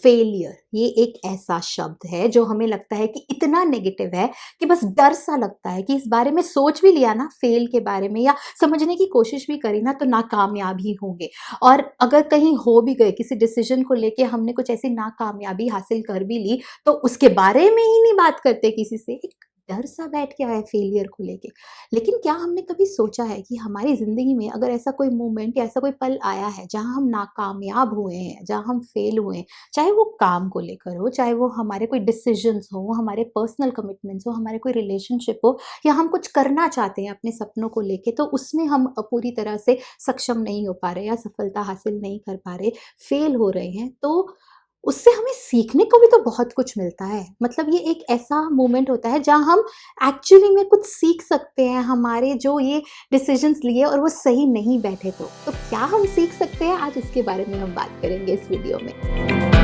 Failure ये एक ऐसा शब्द है जो हमें लगता है कि इतना नेगेटिव है कि बस डर सा लगता है कि इस बारे में सोच भी लिया ना, फेल के बारे में या समझने की कोशिश भी करी ना, तो नाकामयाब ही होंगे। और अगर कहीं हो भी गए किसी डिसीजन को लेके, हमने कुछ ऐसी नाकामयाबी हासिल कर भी ली, तो उसके बारे में ही नहीं बात करते किसी से। एक डर सा बैठ गया है फेलियर को लेके। लेकिन क्या हमने कभी सोचा है कि हमारी ज़िंदगी में अगर ऐसा कोई मोमेंट या ऐसा कोई पल आया है जहाँ हम नाकामयाब हुए हैं, जहाँ हम फेल हुए हैं, चाहे वो काम को लेकर हो, चाहे वो हमारे कोई डिसीजंस हो, हमारे पर्सनल कमिटमेंट्स हो, हमारे कोई रिलेशनशिप हो, या हम कुछ करना चाहते हैं अपने सपनों को लेके, तो उसमें हम पूरी तरह से सक्षम नहीं हो पा रहे या सफलता हासिल नहीं कर पा रहे, फेल हो रहे हैं, तो उससे हमें सीखने को भी तो बहुत कुछ मिलता है। मतलब ये एक ऐसा मोमेंट होता है जहाँ हम एक्चुअली में कुछ सीख सकते हैं, हमारे जो ये डिसीजंस लिए और वो सही नहीं बैठे तो क्या हम सीख सकते हैं? आज इसके बारे में हम बात करेंगे इस वीडियो में।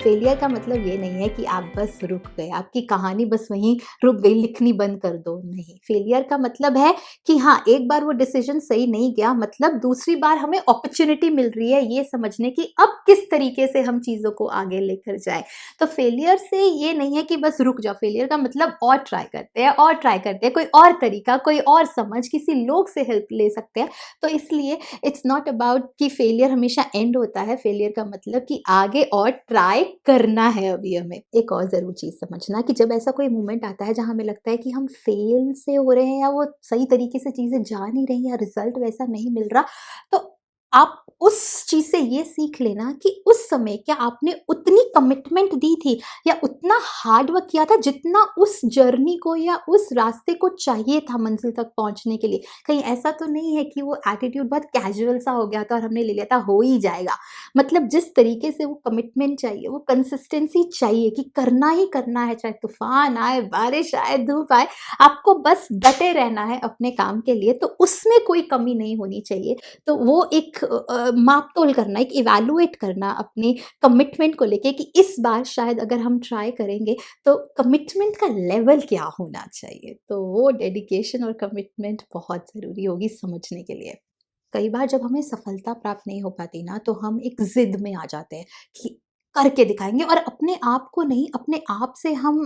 फेलियर का मतलब ये नहीं है कि आप बस रुक गए, आपकी कहानी बस वहीं रुक गई, लिखनी बंद कर दो, नहीं। फेलियर का मतलब है कि हाँ, एक बार वो डिसीजन सही नहीं गया, मतलब दूसरी बार हमें अपॉर्चुनिटी मिल रही है ये समझने की अब किस तरीके से हम चीज़ों को आगे लेकर जाएँ। तो फेलियर से ये नहीं है कि बस रुक जाओ, फेलियर का मतलब और ट्राई करते हैं और ट्राई करते हैं, कोई और तरीका, कोई और समझ, किसी लोग से हेल्प ले सकते हैं। तो इसलिए इट्स नॉट अबाउट कि फेलियर हमेशा एंड होता है, फेलियर का मतलब कि आगे और ट्राई करना है अभी हमें। एक और ज़रूर चीज़ समझना कि जब ऐसा कोई मोमेंट आता है जहाँ हमें लगता है कि हम फेल से हो रहे हैं या वो सही तरीके से चीज़ें जा नहीं रही या रिज़ल्ट वैसा नहीं मिल रहा, तो आप उस चीज़ से ये सीख लेना कि उस समय क्या आपने उतनी कमिटमेंट दी थी या उतना हार्ड वर्क किया था जितना उस जर्नी को या उस रास्ते को चाहिए था मंज़िल तक पहुँचने के लिए। कहीं ऐसा तो नहीं है कि वो एटीट्यूड बहुत कैजुअल सा हो गया था और हमने ले लिया था हो ही जाएगा। मतलब जिस तरीके से वो कमिटमेंट चाहिए, वो कंसिस्टेंसी चाहिए कि करना ही करना है, चाहे तूफ़ान आए, बारिश आए, धूप आए, आपको बस डटे रहना है अपने काम के लिए, तो उसमें कोई कमी नहीं होनी चाहिए। तो वो एक माप-तोल करना, एक इवैल्यूएट करना अपने कमिटमेंट को लेके कि इस बार शायद अगर हम ट्राई करेंगे, तो कमिटमेंट का लेवल क्या होना चाहिए। तो वो डेडिकेशन और कमिटमेंट बहुत ज़रूरी होगी समझने के लिए। कई बार जब हमें सफलता प्राप्त नहीं हो पाती ना, तो हम एक ज़िद में आ जाते हैं कि करके दिखाएँगे, और अपने आप को नहीं, अपने आप से हम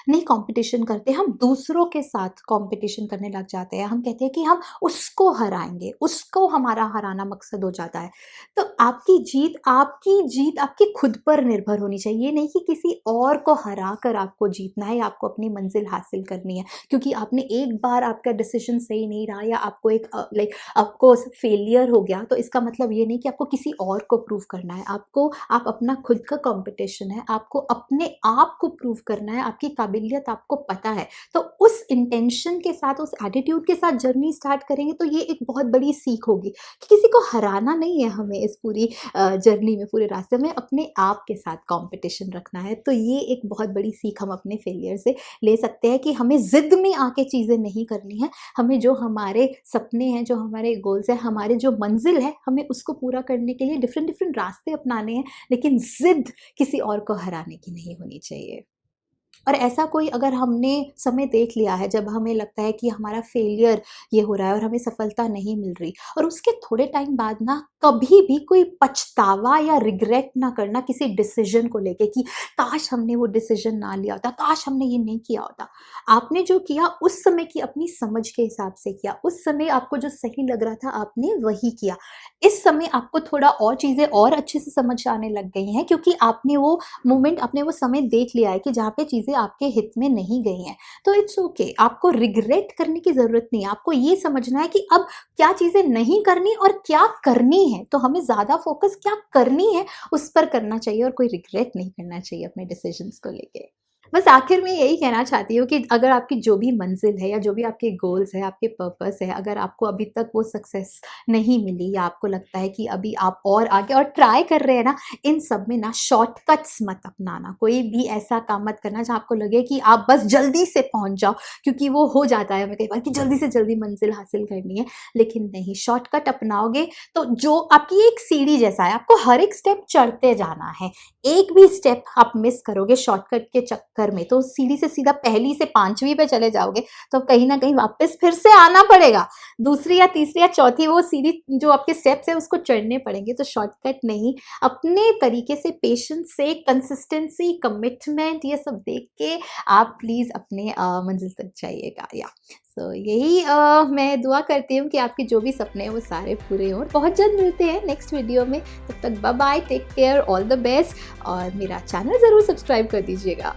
नहीं कॉम्पिटिशन करते, हम दूसरों के साथ कॉम्पिटिशन करने लग जाते हैं। हम कहते हैं कि हम उसको हराएँगे, उसको हमारा हराना मकसद हो जाता है। तो आपकी जीत आपकी खुद पर निर्भर होनी चाहिए, ये नहीं कि किसी और को हरा कर आपको जीतना है या आपको अपनी मंज़िल हासिल करनी है। क्योंकि आपने एक बार आपका डिसीज़न सही नहीं रहा या आपको एक आपको फेलियर हो गया, तो इसका मतलब ये नहीं कि आपको किसी और को प्रूव करना है। आप अपना खुद का कॉम्पिटिशन है, आपको अपने आप को प्रूव करना है, आपकी काबिलियत आपको पता है। तो उस इंटेंशन के साथ, उस एटीट्यूड के साथ जर्नी स्टार्ट करेंगे, तो ये एक बहुत बड़ी सीख होगी कि किसी को हराना नहीं है हमें इस पूरी जर्नी में, पूरे रास्ते में अपने आप के साथ कॉम्पिटिशन रखना है। तो ये एक बहुत बड़ी सीख हम अपने फेलियर से ले सकते हैं कि हमें ज़िद में आके चीज़ें नहीं करनी है। हमें जो हमारे सपने हैं, जो हमारे गोल्स हैं, हमारे जो मंज़िल है, हमें उसको पूरा करने के लिए डिफ़रेंट डिफ़रेंट रास्ते अपनाने हैं, लेकिन ज़िद किसी और को हराने की नहीं होनी चाहिए। और ऐसा कोई अगर हमने समय देख लिया है जब हमें लगता है कि हमारा फेलियर ये हो रहा है और हमें सफलता नहीं मिल रही, और उसके थोड़े टाइम बाद ना कभी भी कोई पछतावा या रिग्रेट ना करना किसी डिसीजन को लेके कि काश हमने वो डिसीजन ना लिया होता, काश हमने ये नहीं किया होता। आपने जो किया उस समय की अपनी समझ के हिसाब से किया, उस समय आपको जो सही लग रहा था आपने वही किया। इस समय आपको थोड़ा और चीज़ें और अच्छे से समझ आने लग गई हैं, क्योंकि आपने वो समय देख लिया है कि जहाँ पे चीज़ें आपके हित में नहीं गई हैं। तो इट्स ओके, आपको रिग्रेट करने की ज़रूरत नहीं है। आपको ये समझना है कि अब क्या चीज़ें नहीं करनी और क्या करनी है। तो हमें ज़्यादा फ़ोकस क्या करनी है उस पर करना चाहिए और कोई रिग्रेट नहीं करना चाहिए अपने डिसीज़न्स को लेके। बस आखिर में यही कहना चाहती हूँ कि अगर आपकी जो भी मंज़िल है या जो भी आपके गोल्स हैं, आपके पर्पस है, अगर आपको अभी तक वो सक्सेस नहीं मिली या आपको लगता है कि अभी आप और आगे और ट्राई कर रहे हैं ना, इन सब में ना शॉर्टकट्स मत अपनाना। कोई भी ऐसा काम मत करना जहाँ आपको लगे कि आप बस जल्दी से पहुँच जाओ, क्योंकि वो हो जाता है हमें कई बार कि जल्दी से जल्दी मंज़िल हासिल करनी है। लेकिन नहीं, शॉर्टकट अपनाओगे तो जो आपकी एक सीढ़ी जैसा है, आपको हर एक स्टेप चढ़ते जाना है। एक भी स्टेप आप मिस करोगे शॉर्टकट के चक्कर चक्कर में तो सीढ़ी से सीधा पहली से 5वीं पे चले जाओगे तो कहीं ना कहीं वापस फिर से आना पड़ेगा, दूसरी या तीसरी या चौथी वो सीढ़ी जो आपके स्टेप्स है उसको चढ़ने पड़ेंगे। तो शॉर्टकट नहीं, अपने तरीके से पेशेंस से, कंसिस्टेंसी, कमिटमेंट ये सब देख के आप प्लीज़ अपने मंजिल तक जाइएगा। या यही मैं दुआ करती हूँ कि आपके जो भी सपने हैं वो सारे पूरे हों। बहुत जल्द मिलते हैं नेक्स्ट वीडियो में, तब तक bye bye, take care, all the best, और मेरा चैनल ज़रूर सब्सक्राइब कर दीजिएगा।